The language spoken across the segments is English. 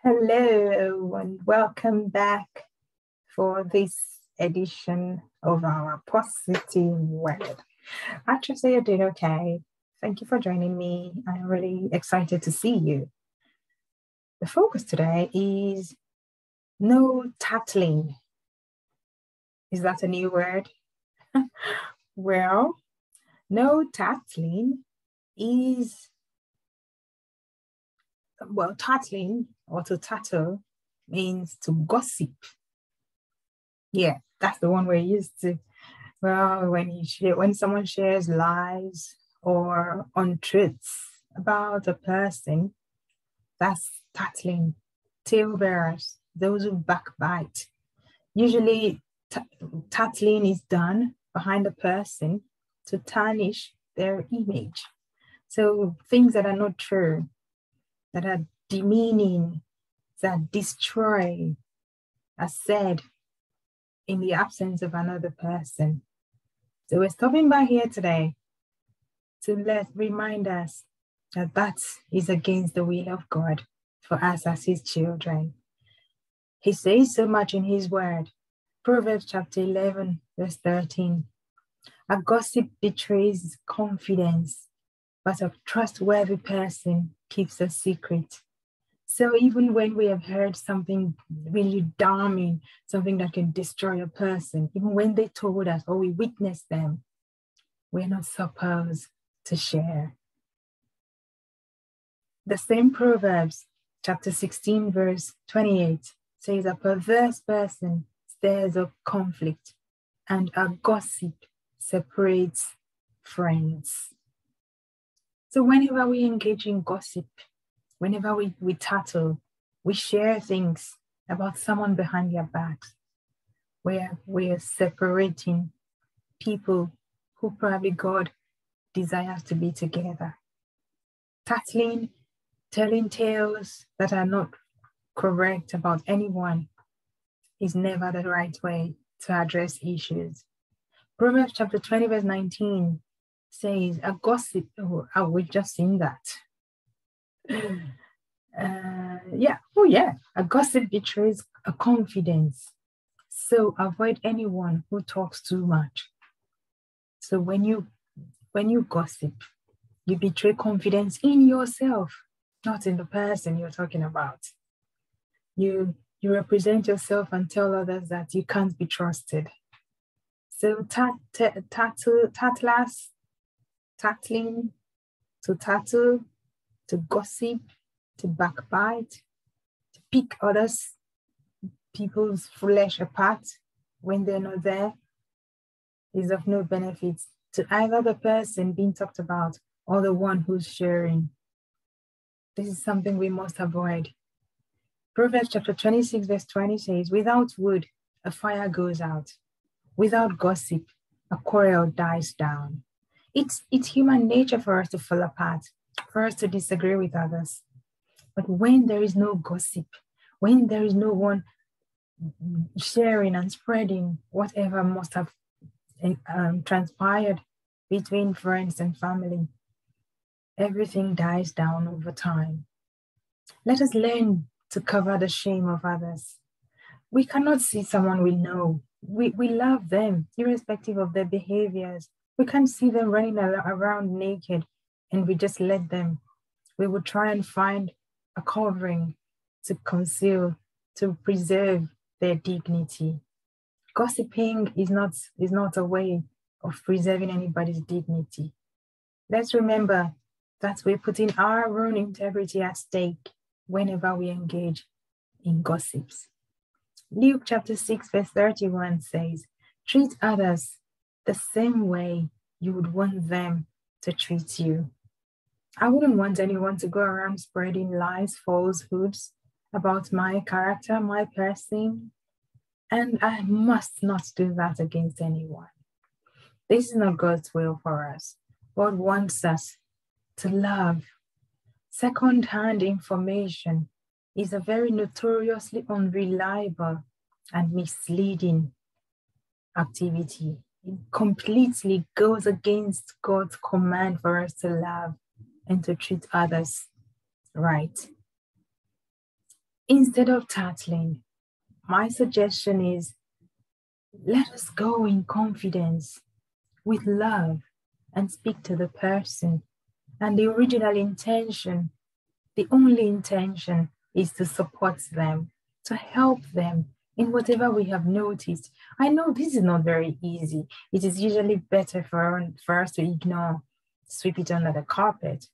Hello and welcome back for this edition of our positive word. I trust that you're doing okay. Thank you for joining me. I'm really excited to see you. The focus today is no tattling. Is that a new word? Well, no tattling is, tattling or to tattle means to gossip. Yeah, that's the one we're used to. Well, when someone shares lies or untruths about a person, that's tattling. Talebearers, those who backbite. Usually, tattling is done behind a person to tarnish their image. So things that are not true, that are demeaning, that destroy, are said in the absence of another person. So we're stopping by here today to remind us that is against the will of God for us as his children. He says so much in his word. Proverbs chapter 11, verse 13. A gossip betrays confidence, but a trustworthy person keeps a secret. So even when we have heard something really damning, something that can destroy a person, even when they told us or we witnessed them, we're not supposed to share. The same Proverbs, chapter 16, verse 28, says a perverse person stirs up conflict and a gossip separates friends. So whenever we engage in gossip, whenever we tattle, we share things about someone behind their backs, where we are separating people who probably God desires to be together. Tattling, telling tales that are not correct about anyone is never the right way to address issues. Proverbs chapter 20, verse 19 says, a gossip, we've just seen that. A gossip betrays a confidence. So avoid anyone who talks too much. So when you gossip, you betray confidence in yourself, not in the person you're talking about. You represent yourself and tell others that you can't be trusted. So tattling, to tattle, to gossip, to backbite, to pick people's flesh apart when they're not there is of no benefit to either the person being talked about or the one who's sharing. This is something we must avoid. Proverbs chapter 26, verse 20 says, without wood, a fire goes out. Without gossip, a quarrel dies down. It's human nature for us to fall apart, for us to disagree with others. But when there is no gossip, when there is no one sharing and spreading whatever must have transpired between friends and family, everything dies down over time. Let us learn to cover the shame of others. We cannot see someone we know. We love them, irrespective of their behaviors. We can't see them running around naked and we just let them. We would try and find a covering to conceal, to preserve their dignity. Gossiping is not a way of preserving anybody's dignity. Let's remember that we're putting our own integrity at stake whenever we engage in gossips. Luke chapter 6, verse 31 says, treat others the same way you would want them to treat you. I wouldn't want anyone to go around spreading lies, falsehoods about my character, my person, and I must not do that against anyone. This is not God's will for us. God wants us to love. Second-hand information is a very notoriously unreliable and misleading activity. It completely goes against God's command for us to love and to treat others right? Instead of tattling, my suggestion is let us go in confidence with love and speak to the person. And the original intention, the only intention is to support them, to help them in whatever we have noticed. I know this is not very easy. It is usually better for us to ignore, sweep it under the carpet.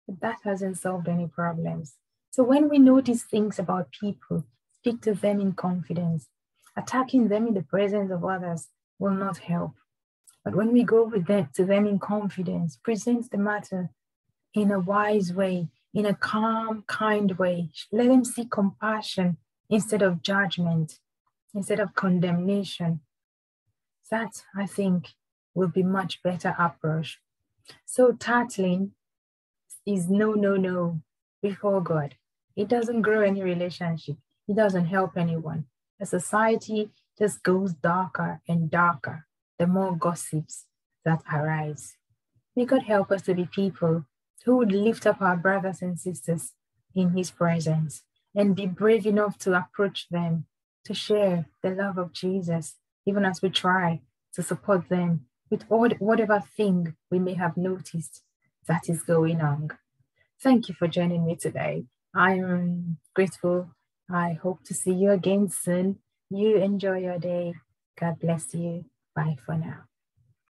But that hasn't solved any problems. So when we notice things about people, speak to them in confidence. Attacking them in the presence of others will not help. But when we go with them, to them in confidence, present the matter in a wise way, in a calm, kind way. Let them see compassion instead of judgment, instead of condemnation. That, I think, will be much better approach. So tattling is no before God. It doesn't grow any relationship. It doesn't help anyone. The society just goes darker and darker the more gossips that arise. May God help us to be people who would lift up our brothers and sisters in his presence and be brave enough to approach them, to share the love of Jesus, even as we try to support them with whatever thing we may have noticed that is going on. Thank you for joining me today. I am grateful. I hope to see you again soon. You enjoy your day. God bless you. Bye for now.